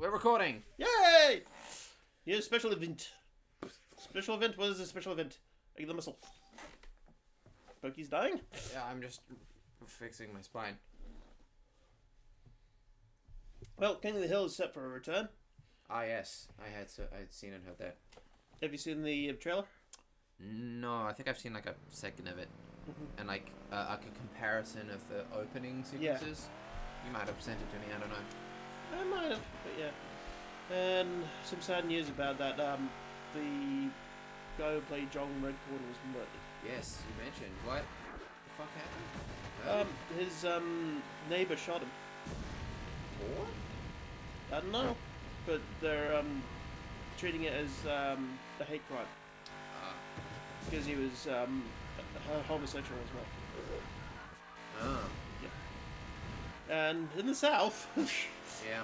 We're recording! Yay! Here's special event. Special event? What is a special event? I get the muscle. Pokey's dying? Yeah, I'm just fixing my spine. Well, King of the Hill is set for a return. Ah, yes. I had seen and heard that. Have you seen the trailer? No, I think I've seen like a second of it. And like a comparison of the opening sequences. Yeah. You might have sent it to me, I don't know. I might have, but yeah. And some sad news about that. The guy who played John Redcorn was murdered. Yes, you mentioned. What the fuck happened? His neighbor shot him. What? I don't know, but they're treating it as a hate crime because he was homosexual as well. Oh. Yeah. And in the South, yeah,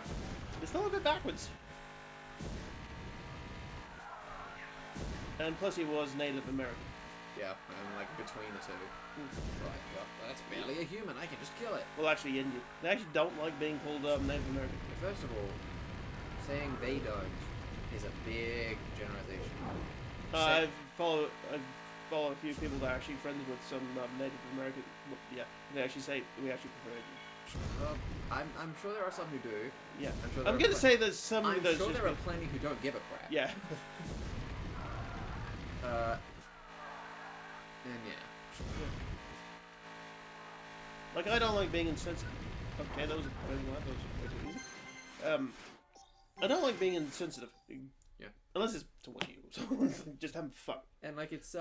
it's still a bit backwards. And plus, he was Native American. Yeah, and like between the two. Right, well, that's barely a human. I can just kill it. Well, actually, Indian. They actually don't like being called Native American. First of all, saying they don't is a big generalization. I follow a few people that are actually friends with some Native American. Yeah, they actually say we actually prefer Indian. Well, I'm sure there are some who do. Yeah, I'm going to say there's some. I'm sure there are plenty who don't give a crap. Yeah. And yeah. Like, I don't like being insensitive. Okay, that was way too easy. I don't like being insensitive. Yeah. Unless it's towards you. Just having fun. And like it's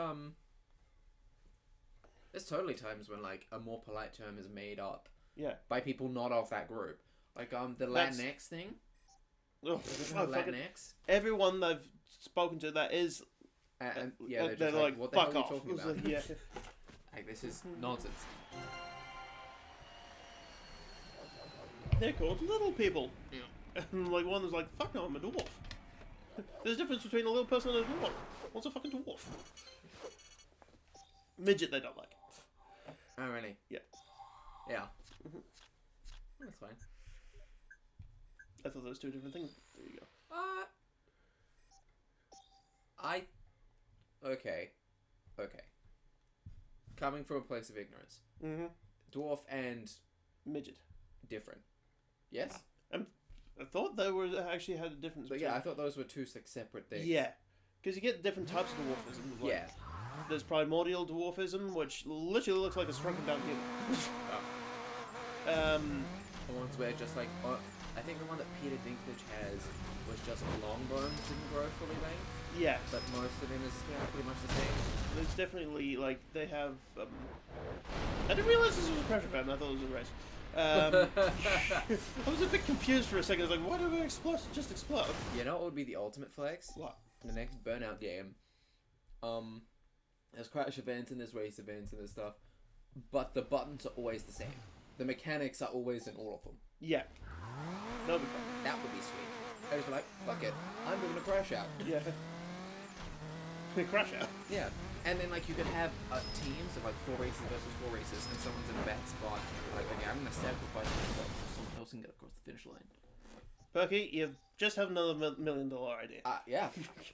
there's totally times when like a more polite term is made up. Yeah. By people not of that group. Like the Latinx thing. Oh, Latinx. Everyone I've spoken to that is yeah, they're like, what the fuck hell off. are you talking about? Like, yeah. Like, this is nonsense. They're called little people. Yeah. And like one was like, fuck no, I'm a dwarf. There's a difference between a little person and a dwarf. What's a fucking dwarf? Midget they don't like. Oh, really? Yeah. Yeah. That's fine. I thought those two different things. There you go. Okay. Coming from a place of ignorance. Dwarf and midget. Different. Yes? I thought they were actually had a difference. But yeah, I thought those were two separate things. Yeah. Because you get different types of dwarfism. Like, yeah. There's primordial dwarfism, which literally looks like a shrunken down human. The ones where just like... I think the one that Peter Dinklage has was just long bones didn't grow fully length. Yeah. But most of them is pretty much the same. There's definitely, like, they have... I didn't realize this was a pressure fan. I thought it was a race. I was a bit confused for a second. I was like, why do we just explode? You know what would be the ultimate flex? What? The next Burnout game. There's crash events and there's race events and there's stuff. But the buttons are always the same. The mechanics are always in all of them. Yeah. That would be fun. That would be sweet. I just be like, fuck it, I'm doing a crash out. Yeah. Crash out? Yeah. And then, like, you could have teams of, like, 4 races versus 4 races, and someone's in a bad spot. Like, okay, I'm going to sacrifice myself so someone else can get across the finish line. Perky, you just have another $1 million idea. Yeah.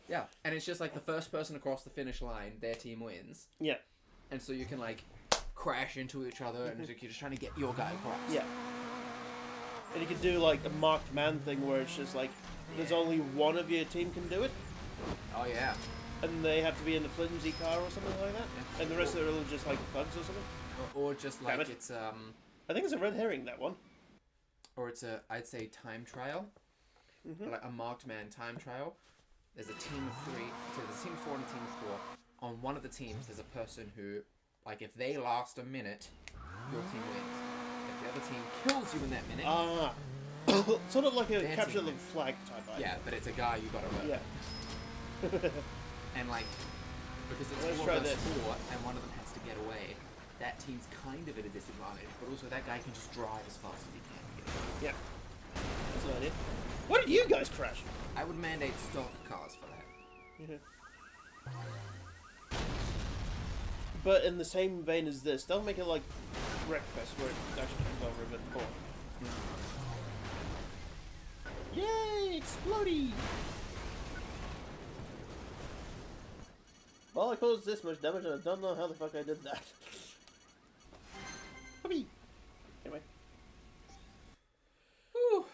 Yeah. And it's just, like, the first person across the finish line, their team wins. Yeah. And so you can, like, crash into each other, and you're just trying to get your guy across. Yeah. And you could do, like, a marked man thing where it's just, like, there's only one of your team can do it. Oh, yeah. And they have to be in a flimsy car or something like that. Yeah. And the rest of it are just, like, thugs or something. Or just, like, it's, I think it's a red herring, that one. Or it's I'd say, time trial. Like a marked man time trial. There's a team of 3. So there's a team of 4 and a team of 4. On one of the teams, there's a person who, like, if they last a minute, your team wins. If the other team kills you in that minute... sort of like a capture the flag type idea. Yeah, but it's a guy you gotta murder. Yeah. And, like, because it's 4 versus 4, and one of them has to get away, that team's kind of at a disadvantage, but also that guy can just drive as fast as he can to get away. Yeah. That's an idea. Why did you guys crash? I would mandate stock cars for that. Yeah. But in the same vein as this, don't make it like Wreckfest where it actually comes over a bit more. Yay! Bloody! Well, I caused this much damage and I don't know how the fuck I did that. Whoopee! Anyway. Whew.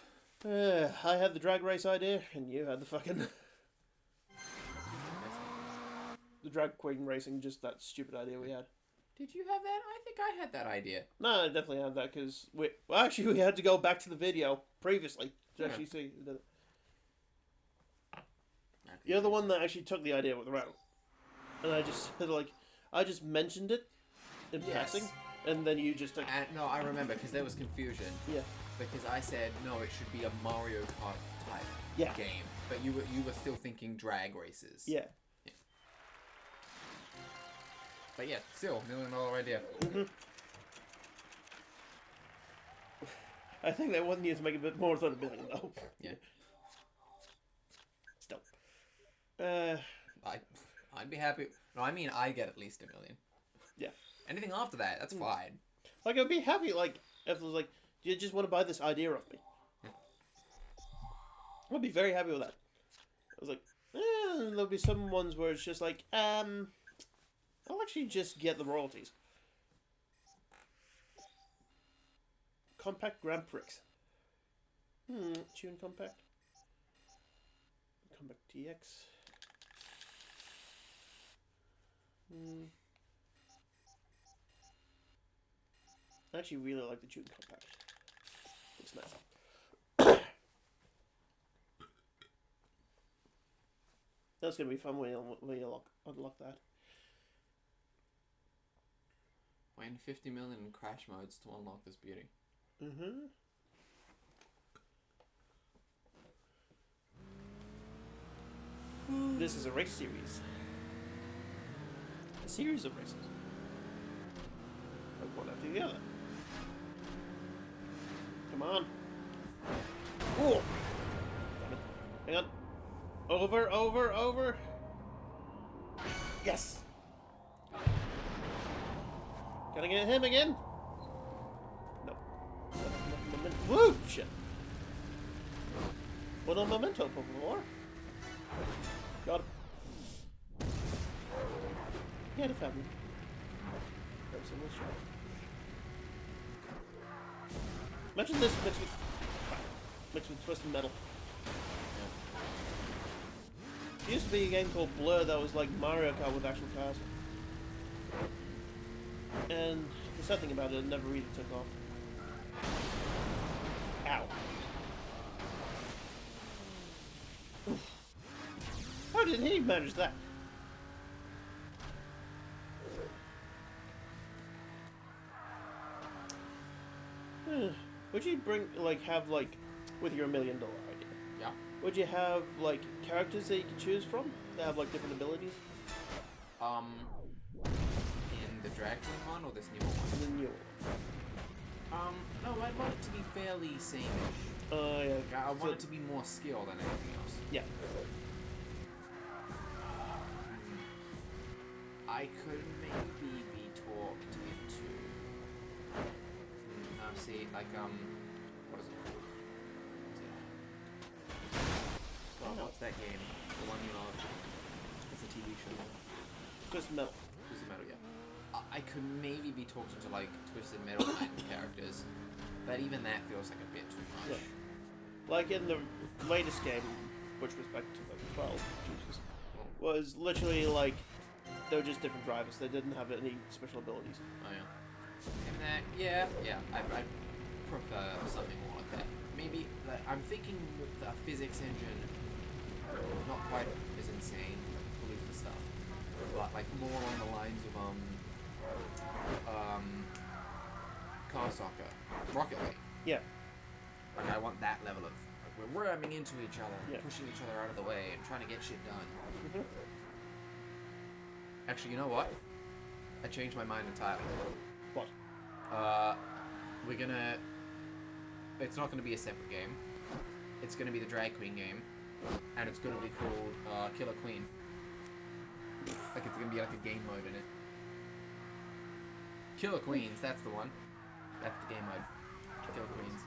I had the drag race idea, and you had the fucking... the drag queen racing, just that stupid idea we had. Did you have that? I think I had that idea. No, I definitely had that, because we... Well, actually, we had to go back to the video previously to actually see who did it. You're the one that actually took the idea with the round. And I just, like... I just mentioned it in passing, and then you just took... No, I remember, because there was confusion. Yeah. Because I said, no, it should be a Mario Kart type game. But you were still thinking drag races. Yeah. But yeah, still, $1 million idea. Mm-hmm. I think they wanted you to make a bit more than $1 million, though. Yeah. Still. I'd be happy. No, I mean, I'd get at least $1 million. Yeah. Anything after that, that's fine. Like, I'd be happy, like, if it was like, do you just want to buy this idea of me? Yeah. I'd be very happy with that. I was like, there'll be some ones where it's just like, I'll actually just get the royalties. Compact Grand Prix. Tune Compact. Compact TX. I actually really like the Tune Compact. Looks nice. That's gonna be fun when you unlock that. Win 50 million in crash modes to unlock this beauty. This is a race series. A series of races. Like one after the other. Come on. Oh! Hang on. Over. Yes! Can I get him again? No. Woo! Shit. Bueno momento, por favor. Got him. He had a family. That was a nice shot. Imagine this mixed with Twisted Metal. There used to be a game called Blur that was like Mario Kart with actual cars. And the sad thing about it never really took off. Ow. Oof. How did he manage that? Would you have with your $1 million idea? Yeah. Would you have like characters that you could choose from that have like different abilities? In the Drag Queen one or this new one? The new one. No, I'd want it to be fairly same-ish. Yeah. I want it to be more skill than anything else. Yeah. I could maybe be talked into... see, like, what is it called? What's that game? The one you love? It's a TV show. Twisted Metal. Twisted Metal, yeah. I could maybe be talked into, like, Twisted Metal kind of characters, but even that feels like a bit too much. Yeah. Like in the latest game, which was back to 2012, Jesus, was literally like, they were just different drivers. They didn't have any special abilities. Oh, yeah. And that, yeah. I prefer something more like that. Maybe, I'm thinking with the physics engine, not quite as insane, believe and stuff, but like more along the lines of car soccer, Rocket League. Yeah. Like I want that level of like, we're ramming into each other, Yeah. pushing each other out of the way, and trying to get shit done. Mm-hmm. Actually, you know what? I changed my mind entirely. What? We're gonna... It's not gonna be a separate game. It's gonna be the Drag Queen game. And it's gonna be called, Killer Queen. Like, it's gonna be like a game mode in it. Killer Queens, that's the one. That's the game mode. Killer Queens.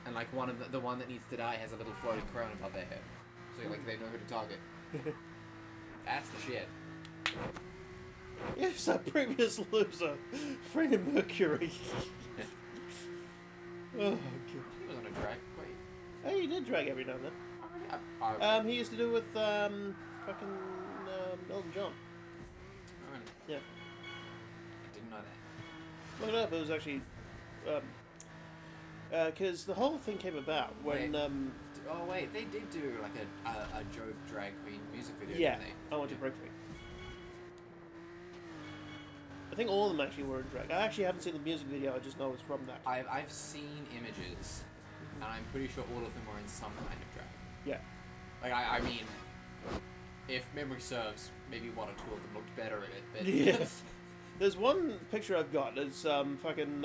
and like one of the one that needs to die has a little floating crown above their head, so like they know who to target. That's the shit. Yes, our previous loser, Freddie Mercury. Oh, God. He was on a drag. Wait. Hey, he did drag every now and then. He used to do it with fucking Elton John. Yeah. I didn't know that. Look it up. It was actually because the whole thing came about when wait, they did do like a joke drag queen music video. yeah, Didn't they? I want to break free. I think all of them actually were in drag. I actually haven't seen the music video. I just know it's from that. I've seen images, and I'm pretty sure all of them were in some kind of drag. Yeah. Like I mean, if memory serves, maybe one or two of them looked better in it. But Yes. There's one picture I've got. It's fucking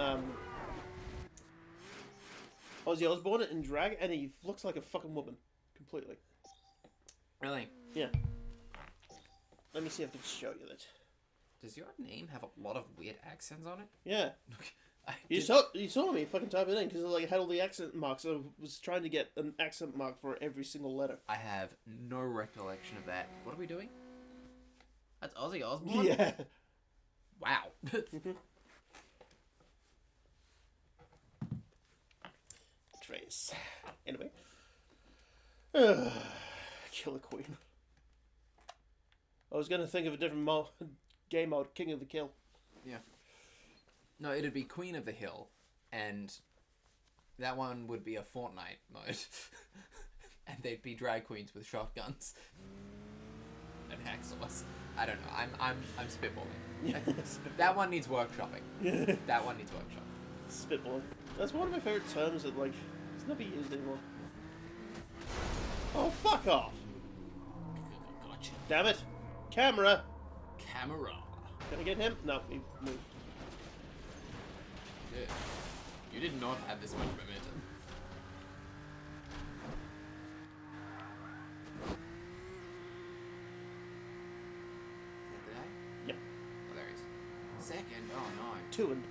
Ozzy Osbourne in drag, and he looks like a fucking woman completely. Really? Yeah. Let me see if I can show you that. Does your name have a lot of weird accents on it? Yeah. You saw me fucking type it in because like, it had all the accent marks. I was trying to get an accent mark for every single letter. I have no recollection of that. What are we doing? That's Ozzy Osbourne? Yeah. Wow. Trace. Anyway. Killer Queen. I was going to think of a different game mode. King of the Kill. Yeah. No, it'd be Queen of the Hill, and that one would be a Fortnite mode. And they'd be drag queens with shotguns and hacksaws. I don't know. I'm spitballing. Yeah. That one needs workshopping. That one needs workshopping. Spitballing. That's one of my favorite terms that like it's never used anymore. Oh, fuck off! Gotcha. Damn it! Camera. Camera. Can I get him? No, he moved. Good. You did not have this much momentum. Is that the guy? Yeah. Oh, there he is. Second? Oh, no. 2 and 2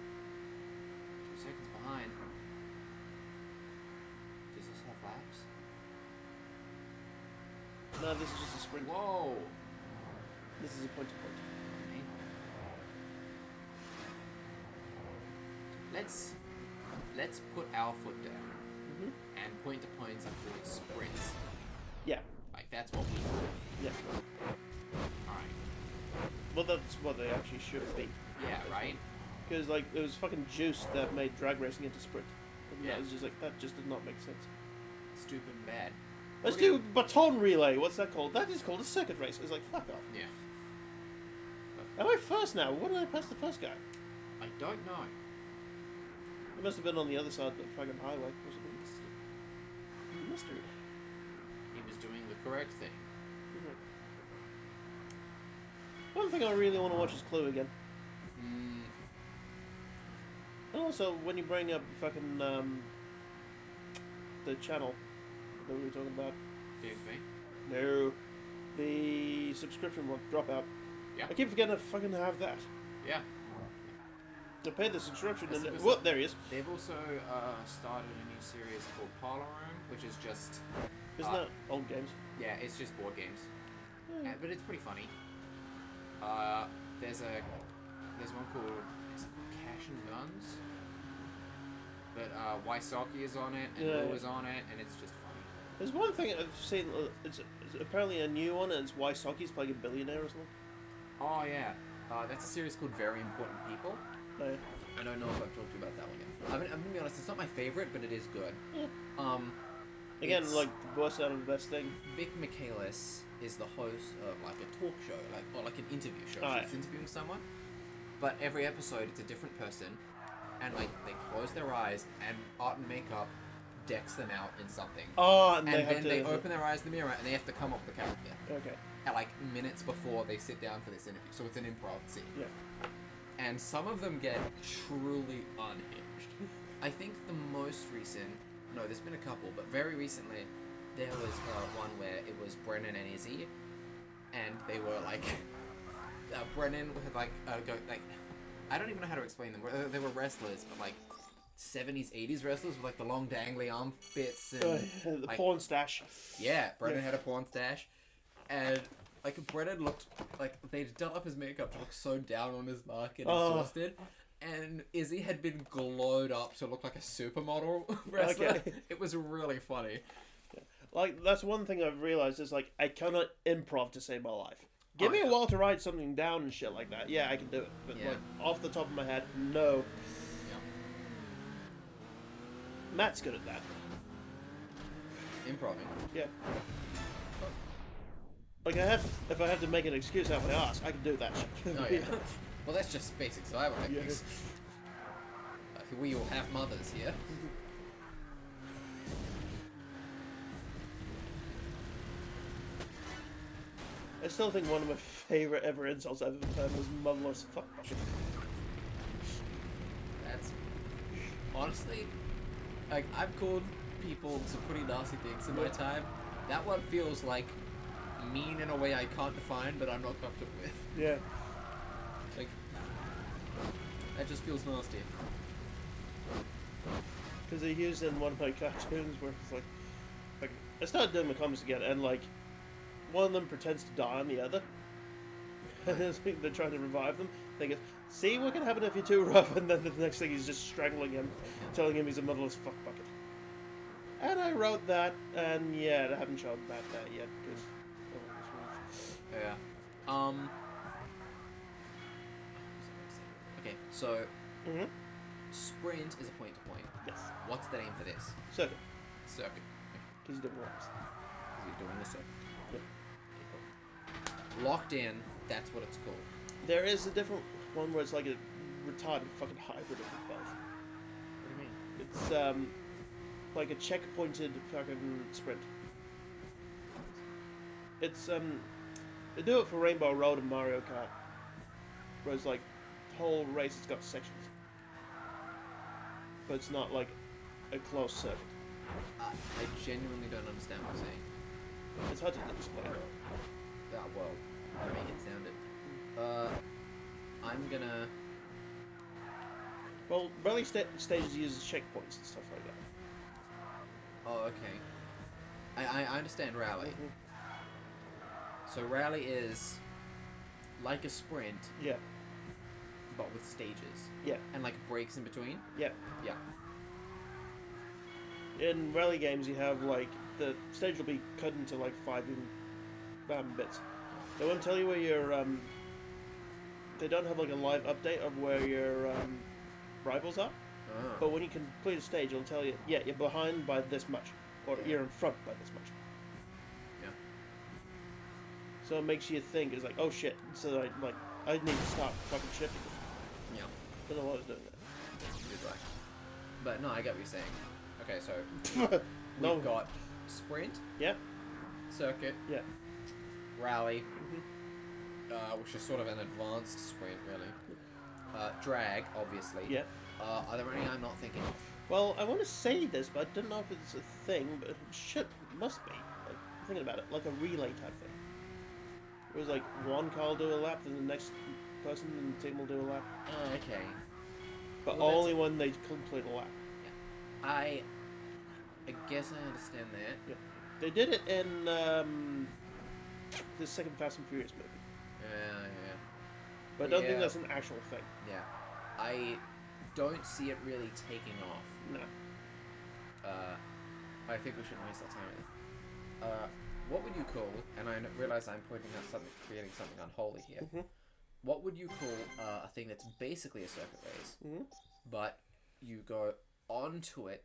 seconds behind. Does this have laps? no, this is just a sprint. Whoa! This is a point to point. Let's put our foot down and point to points up towards sprints. Yeah. Like that's what we do. Yeah. Alright. Well, that's what they actually should be. Yeah, right? Because like it was fucking Juice that made drag racing into sprint. And Yeah. that was just like that just did not make sense. Stupid and bad. Let's do baton relay. What's that called? That is called a circuit race. It's like fuck off. Yeah. Am I first now? What did I pass the first guy? I don't know. It must have been on the other side of the fucking highway. Mystery. He was doing the correct thing. One thing I really want to watch is Clue again. Mm. And also, when you bring up fucking the channel that we were talking about. DFB? No. The subscription one, Dropout. Yeah. I keep forgetting to fucking have that. Yeah. To pay the subscription That's and because whoop, there he is. They've also started a new series called Parlor Room, which is just... Isn't that old games? Yeah, it's just board games. But it's pretty funny. There's one called... Is it called Cash and Guns? But Wysocki is on it, and Lou is on it, and it's just funny. There's one thing I've seen, it's apparently a new one, and it's Wysocki's playing a billionaire or something. Oh, yeah. That's a series called Very Important People. Oh, yeah. I don't know if I've talked to you about that one yet. I'm gonna be honest, it's not my favorite, but it is good. Yeah. Again, It's- like, the worst out of the best thing. Vic Michaelis is the host of like a talk show, or like an interview show. Oh, She's interviewing someone, but every episode it's a different person, and like they close their eyes and art and makeup decks them out in something. Oh, and they And have then to... they open their eyes in the mirror and they have to come up with a character Okay. at like minutes before they sit down for this interview. So it's an improv scene. Yeah. And some of them get truly unhinged. I think the most recent, no, there's been a couple, but very recently, there was one where it was Brennan and Izzy, and they were like, Brennan had like, I don't even know how to explain them. They were wrestlers, but like, 70s, 80s wrestlers with like the long dangly arm bits and the like, porn stash. Yeah, Brendan had a porn stash, and like Brendan looked like they'd done up his makeup to look so down on his luck and exhausted, and Izzy had been glowed up to look like a supermodel wrestler. Okay. It was really funny. Like, that's one thing I've realized is, like, I cannot improv to save my life. Give me a while to write something down and shit like that. Yeah, I can do it. But, like, off the top of my head, no. Yeah. Matt's good at that. Improving. Yeah. Like, if I have to make an excuse out my ass, I can do that shit. Oh, yeah. Well, that's just basic survival techniques. We all have mothers here. I still think one of my favorite ever insults I've ever heard was motherless fuck bucket. That's honestly, like, I've called people some pretty nasty things in my time. That one feels like mean in a way I can't define, but I'm not comfortable with. Yeah. Like, that just feels nasty. Because they used in one of my cartoons where it's like I started doing my comics again, and like one of them pretends to die on the other. And they're trying to revive them. They go, see what can happen if you're too rough, and then the next thing he's just strangling him, telling him he's a motherless fuck bucket. And I wrote that, and yeah, I haven't shown that yet. Cause, Yeah. Okay, so sprint is a point to point. Yes. What's the name for this? Circuit. Circuit. Because you're doing laps. You're doing the circuit. Yep. Locked in, that's what it's called. There is a different one where it's like a retarded fucking hybrid of both. What do you mean? It's like a checkpointed fucking sprint. It's they do it for Rainbow Road and Mario Kart, where it's like the whole race has got sections, but it's not like a closed circuit. I genuinely don't understand what you're saying. It's hard to explain. Well, I make it sound it. I'm gonna. Well, rally stages uses checkpoints and stuff like that. Oh, okay. I understand rally. So rally is like a sprint, Yeah. but with stages. Yeah. And like breaks in between. Yeah. Yeah. In rally games, you have like the stage will be cut into like 5 bits. They won't tell you where your they don't have like a live update of where your rivals are. Oh. But when you complete a stage, it'll tell you, yeah, you're behind by this much, or you're in front by this much. Yeah. So it makes you think. It's like, oh shit. So I need to start fucking shifting. Yeah. Don't know why I was doing that. Goodbye. But no, I get what you're saying. Okay, so we've got sprint. Yeah. Circuit. Yeah. Rally. Which is sort of an advanced sprint, really. Drag, obviously. Yeah. Are there any I'm not thinking of? Well, I want to say this, but I don't know if it's a thing, but shit, must be. Like, thinking about it, like a relay type thing. It was like one car will do a lap, then the next person in the team will do a lap. Oh, okay. But Well, only when they complete a lap. Yeah. I guess I understand that. Yeah. They did it in the second Fast and Furious movie. Yeah. But I don't think Yeah. that's an actual thing. Yeah. I don't see it really taking off. No. I think we shouldn't waste our time with it. What would you call, and I realize I'm pointing out something, creating something unholy here. What would you call a thing that's basically a circuit race, but you go onto it,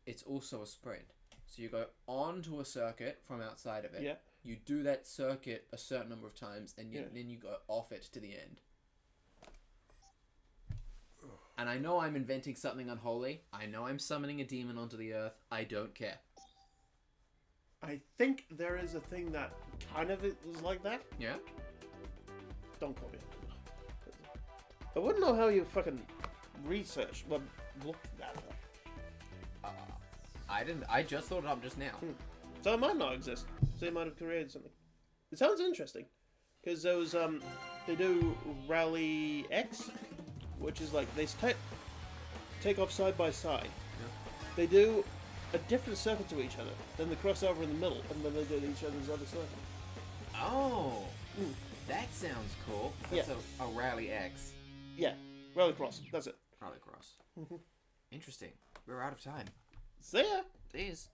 it's also a sprint. So you go onto a circuit from outside of it. Yeah. You do that circuit a certain number of times, and then you go off it to the end. And I know I'm inventing something unholy. I know I'm summoning a demon onto the earth. I don't care. I think there is a thing that kind of is like that. Yeah? Don't call me. I wouldn't know how you fucking research, well, looked that up. I didn't. I just thought it up just now. So it might not exist. So they might have created something. It sounds interesting. Because those, they do Rally X, which is like, take off side by side. Yeah. They do a different circle to each other. Then they cross over in the middle, and then they do each other's other circle. Oh, that sounds cool. That's a rally X. Yeah, rallycross. That's it. Rallycross. Interesting. We're out of time. See ya. These.